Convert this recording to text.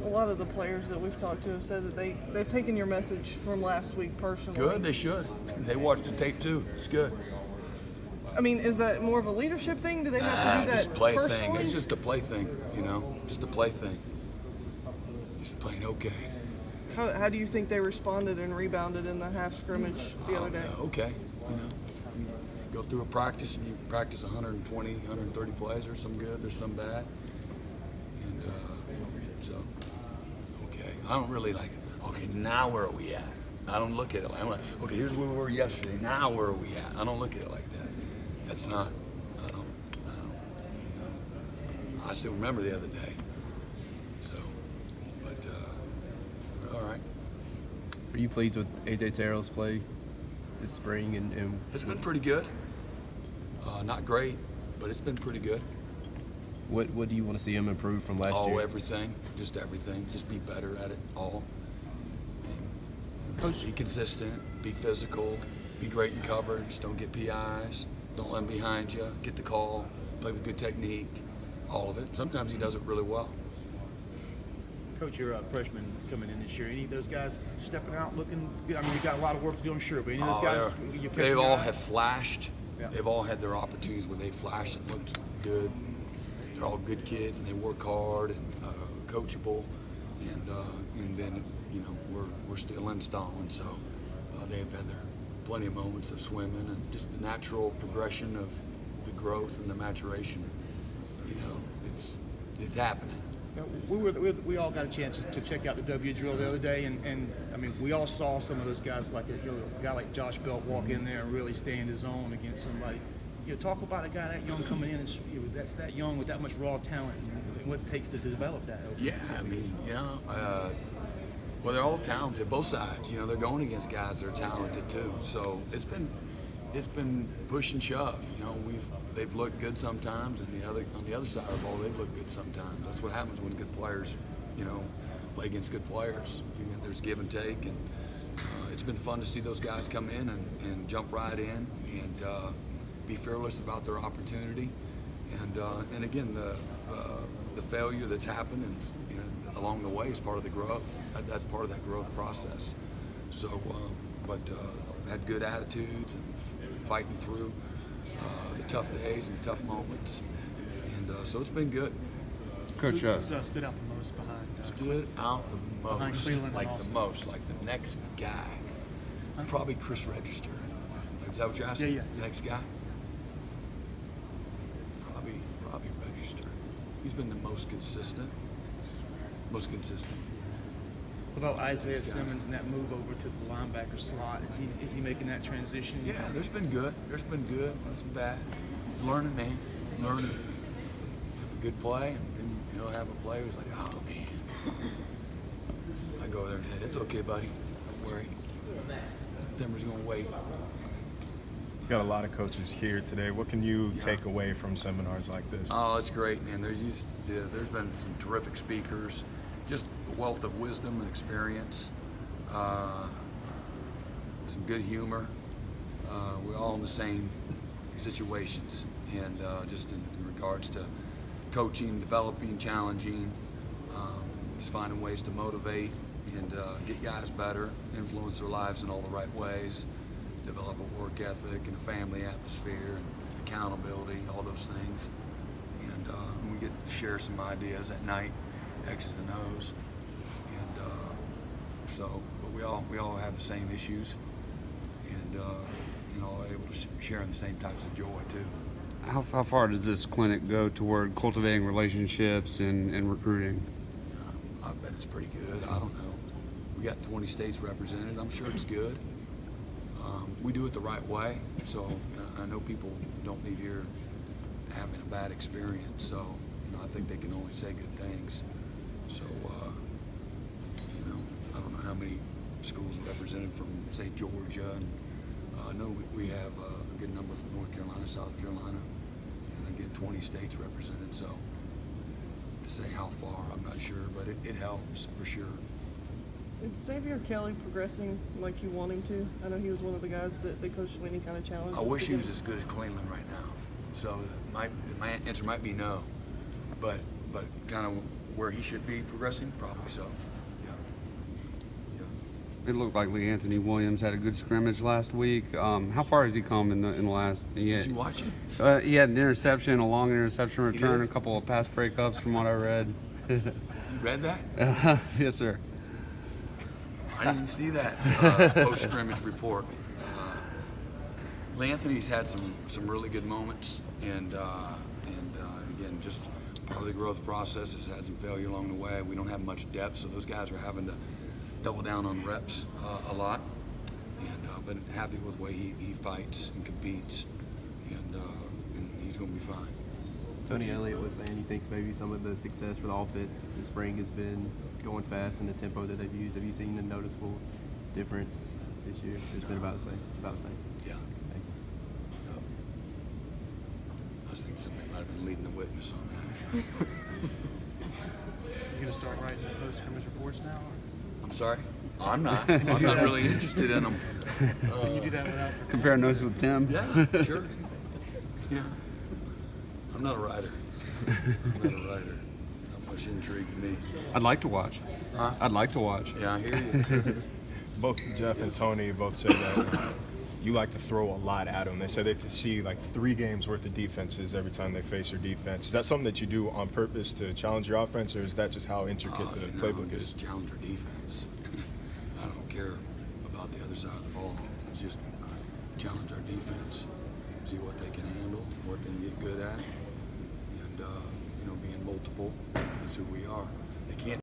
A lot of the players that we've talked to have said that they've taken your message from last week personally. Good, they should. They watched the tape too. It's good. I mean, is that more of a leadership thing? Do they have to do that just play personally? thing. It's just a play thing, you know, just a play thing. Just playing okay. How do you think they responded and rebounded in the half scrimmage the other day? Yeah, okay, you know. You go through a practice and you practice 120, 130 plays. There's some good, there's some bad. And so, okay. I don't really like, okay, now where are we at? I don't look at it like, I'm like, okay, here's where we were yesterday. Now where are we at? I don't look at it like that. That's not, I don't, you know. I still remember the other day. So, but, we're all right. Are you pleased with A.J. Terrell's play this spring? And It's been pretty good. Not great, but it's been pretty good. what do you want to see him improve from last year? Oh, everything. Just be better at it all. And just be consistent, be physical, be great in coverage, don't get PIs, don't let them behind you, get the call, play with good technique, all of it. Sometimes he does it really well. Coach, you're a freshman coming in this year. Any of those guys stepping out looking good? I mean, you got a lot of work to do, I'm sure, but any of those guys? They all have flashed. Yeah. They've all had their opportunities where they flashed and looked good. They're all good kids, and they work hard and coachable. And then, you know, we're still installing, so they've had their plenty of moments of swimming and just the natural progression of the growth and the maturation. You know, it's happening. We all got a chance to check out the W drill the other day, and I mean, we all saw some of those guys, like a guy like Josh Belt walk in there and really stay in his zone against somebody. You know, talk about a guy that young coming in, and that's that young with that much raw talent, and what it takes to develop that. Yeah, I mean, you know, well, they're all talented, both sides. You know, they're going against guys that are talented too. So it's been push and shove. You know, they've looked good sometimes, and on the other side of the ball, they've looked good sometimes. That's what happens when good players, you know, play against good players. There's give and take, and it's been fun to see those guys come in and jump right in and be fearless about their opportunity. And again, the failure that's happened and, you know, along the way is part of the growth. That's part of that growth process. So, but had good attitudes and fighting through the tough days and the tough moments, and so it's been good. Coach, Who stood out the most behind? Stood out the Behind most, Cleveland like and the most, like the next guy. Probably Chris Register. Is that what you're asking? Yeah. Next guy? Probably Register. He's been the most consistent. Most consistent. What about Isaiah Simmons and that move over to the linebacker slot? Is he making that transition? Yeah, there's been good. There's been bad. He's learning, man. Learning. Have a good play, and then you'll have a player who's like, oh man. I go over there and say, it's okay, buddy. Don't worry. Denver's gonna wait. You got a lot of coaches here today. What can you take away from seminars like this? Oh, it's great, man. There's been some terrific speakers, just a wealth of wisdom and experience, some good humor. We're all in the same situations, and just in regards to coaching, developing, challenging, just finding ways to motivate and get guys better, influence their lives in all the right ways, develop a work ethic and a family atmosphere and accountability, all those things. And we get to share some ideas at night, X's and O's. And but we all have the same issues, and you know, able to share in the same types of joy too. How far does this clinic go toward cultivating relationships and recruiting? I bet it's pretty good. I don't know. We got 20 states represented. I'm sure it's good. We do it the right way, so I know people don't leave here having a bad experience. So, you know, I think they can only say good things. So, you know, I don't know how many schools are represented from, say, Georgia, and I know we have a good number from North Carolina, South Carolina, and again, 20 states represented. So, to say how far, I'm not sure, but it helps for sure. Is Xavier Kelly progressing like you want him to? I know he was one of the guys that they coached any kind of challenge. I wish he was as good as Cleveland right now. So my answer might be no, but kind of where he should be progressing? Probably so. Yeah. Yeah. It looked like Lee Anthony Williams had a good scrimmage last week. How far has he come in the last? Did you watch it? He had an interception, a long interception return, did? a couple of pass breakups from what I read. You read that? Yes, sir. I didn't see that post scrimmage report. Lee Anthony's had some really good moments, and again, just part of the growth process has had some failure along the way. We don't have much depth, so those guys are having to double down on reps a lot. And but happy with the way he fights and competes, and he's going to be fine. Tony Elliott was saying he thinks maybe some of the success for the offense this spring has been going fast and the tempo that they've used. Have you seen a noticeable difference this year? It's been about the same. About the same. Yeah. Thank you. Yep. I was thinking somebody might have been leading the witness on that. You're going to start writing the post-scrimmage reports now? Or? I'm sorry? I'm not. I'm not really interested in them. Can you do that without? Compare notes with Tim. Yeah, sure. Yeah. I'm not a writer. I'm not a writer. Not much intrigue to me. I'd like to watch. Huh? I'd like to watch. Yeah, I hear you. Both Jeff and Tony both say that you like to throw a lot at them. They say they see like 3 games worth of defenses every time they face your defense. Is that something that you do on purpose to challenge your offense, or is that just how intricate the playbook is? Just challenge our defense. I don't care about the other side of the ball. It's just challenge our defense, see what they can handle, what they can get good at, and being multiple. That's who we are. They can't